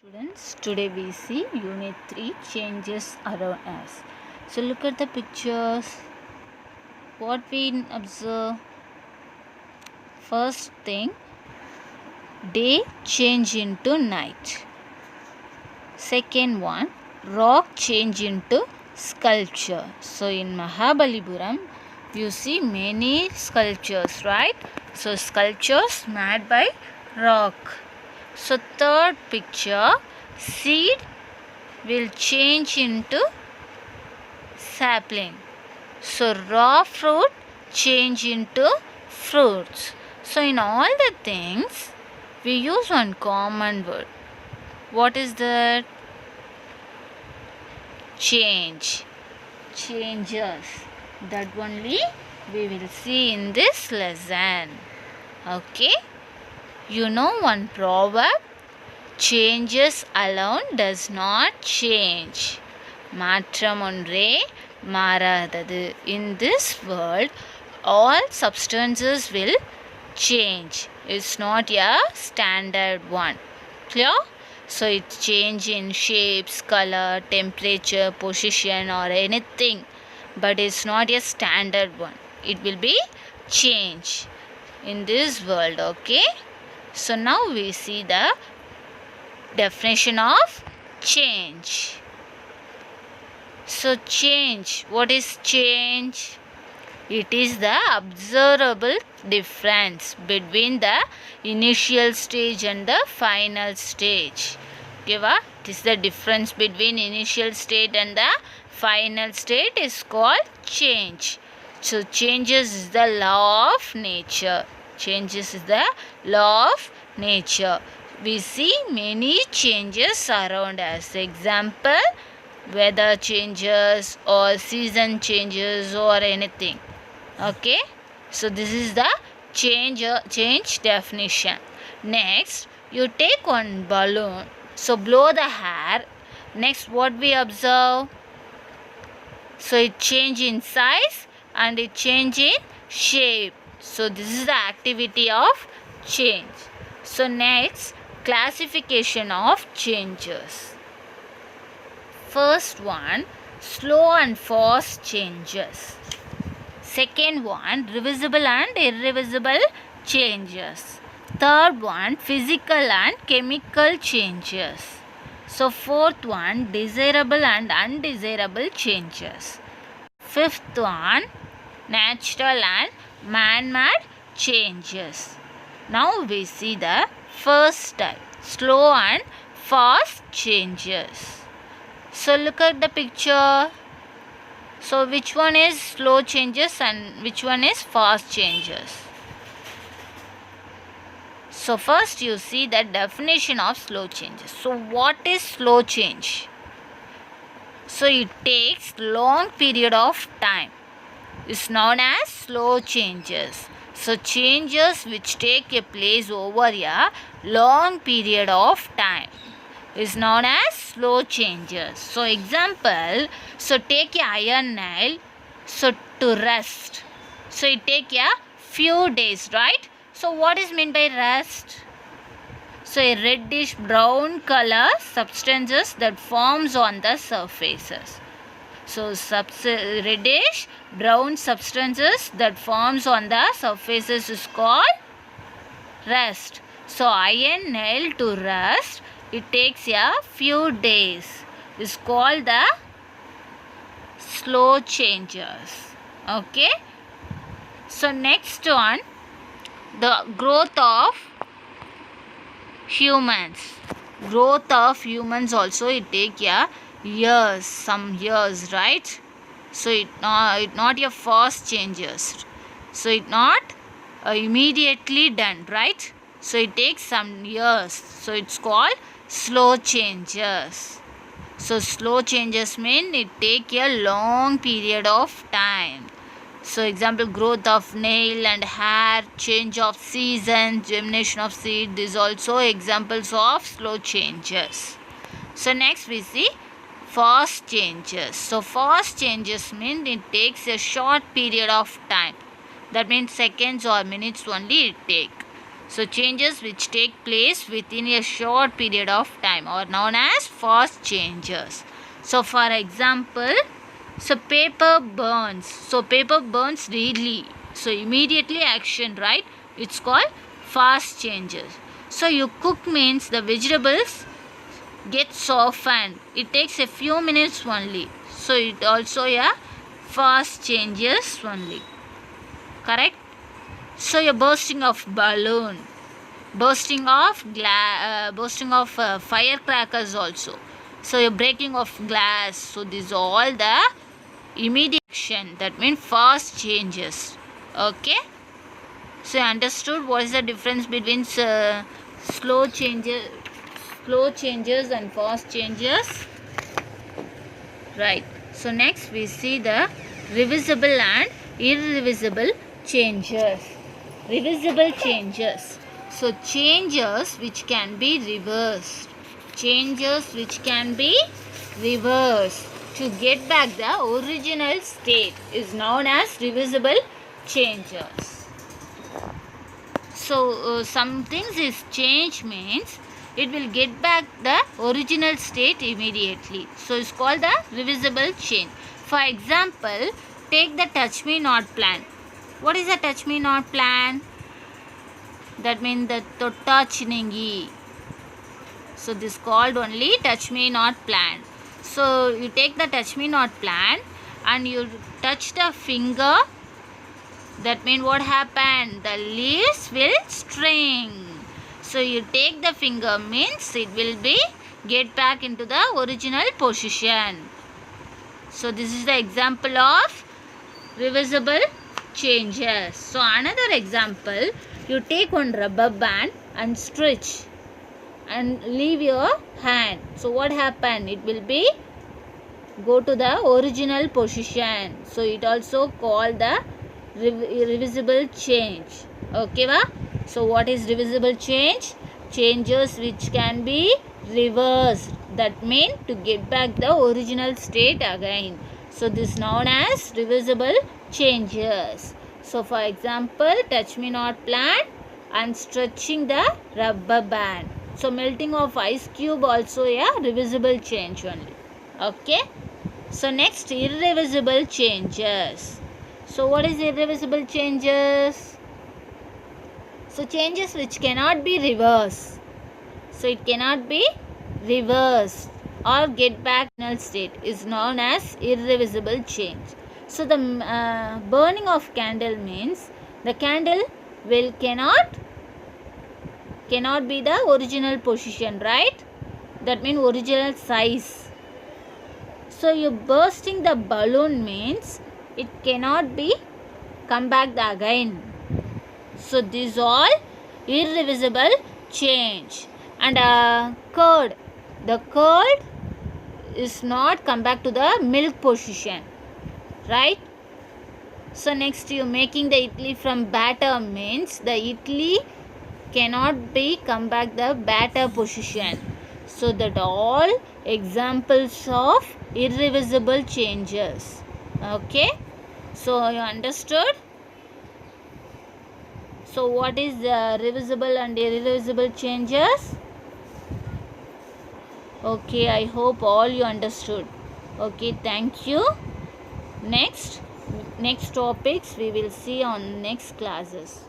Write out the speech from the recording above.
Students, today we see Unit 3 changes around us. So look at the pictures. What we observe? First thing, day change into night. Second one, rock change into sculpture. So in Mahabalipuram, you see many sculptures, right? So sculptures made by rock. So third picture, seed will change into sapling. So raw fruit change into fruits. So in all the things, we use one common word. What is that? Change. Changes. That only we will see in this lesson. Okay? You know one proverb? Changes alone does not change. மாற்றம் ஒன்றே மாறாதது. In this world, all substances will change. It's not a standard one. Clear? So it change in shapes, color, temperature, position or anything. But it's not a standard one. It will be change in this world. Okay? So now we see the definition of change. So change, what is change? It is the observable difference between the initial stage and the final stage. Okay, it is the difference between initial state and the final state is called change. So changes is the law of nature. Changes is the law of nature. We see many changes around us. Example, weather changes or season changes or anything. Okay, so this is the change definition. Next, you take one balloon, so blow the air. Next, what we observe? So it change in size and it change in shape. So this is the activity of change. So next, classification of changes. First one, slow and fast changes. Second one, reversible and irreversible changes. Third one, physical and chemical changes. So fourth one, desirable and undesirable changes. Fifth one, natural and man-made changes. Now we see the first type, slow and fast changes. So look at the picture. So which one is slow changes and which one is fast changes? So first you see the definition of slow changes. So what is slow change? So it takes long period of time. It's known as slow changes. So changes which take a place over a long period of time is known as slow changes. So example, so take a iron nail, so to rest. So it take a few days, right? So what is meant by rest? So a reddish brown color substances that forms on the surfaces. So reddish brown substances that forms on the surfaces is called rust. So iron nail to rust, it takes a few days. It's called the slow changes. Okay. So next one, the growth of humans. Growth of humans also it take a years, some years, right? So it not a fast changes. So it not immediately done, right? So it takes some years. So it's called slow changes. So slow changes mean it take a long period of time. So example, growth of nail and hair, change of season, germination of seed. These also examples of slow changes. So next we see fast changes. So fast changes mean it takes a short period of time. That means seconds or minutes only it take. So changes which take place within a short period of time are known as fast changes. So for example, so paper burns. So paper burns readily. So immediately action, right? It's called fast changes. So you cook means the vegetables get softened. It takes a few minutes only. So it also fast changes only. Correct? So your bursting of balloon, bursting of firecrackers also. So your breaking of glass. So these are all the immediate action. That means fast changes. Okay. So you understood what is the difference between slow changes and fast changes, right? So next we see the reversible and irreversible changes. Reversible changes. So changes which can be reversed. Changes which can be reversed to get back the original state is known as reversible changes. So something is changed means it will get back the original state immediately. So it's called the reversible change. For example, take the touch me not plan. What is the touch me not plan? That means the totta chinengi. So this called only touch me not plan. So you take the touch me not plan and you touch the finger. That means what happened? The leaves will string. So you take the finger means it will be get back into the original position. So this is the example of reversible changes. So another example, you take one rubber band and stretch and leave your hand. So what happened? It will be go to the original position. So it also called the reversible change. Okay va? So what is reversible change? Changes which can be reversed. That means to get back the original state again. So this is known as reversible changes. So for example, touch me not plan and stretching the rubber band. So melting of ice cube also reversible change only. Okay. So next, irreversible changes. So what is irreversible changes? So changes which cannot be reversed. So it cannot be reversed or get back to original state is known as irreversible change. So the burning of candle means the candle cannot be the original position, right? That means original size. So you bursting the balloon means it cannot be come back again. So these all irreversible change. And curd. The curd is not come back to the milk position. Right? So next you making the idli from batter means the idli cannot be come back the batter position. So that all examples of irreversible changes. Okay. So you understood? So what is reversible and irreversible changes? Okay, I hope all you understood. Okay, thank you. Next topics we will see on next classes.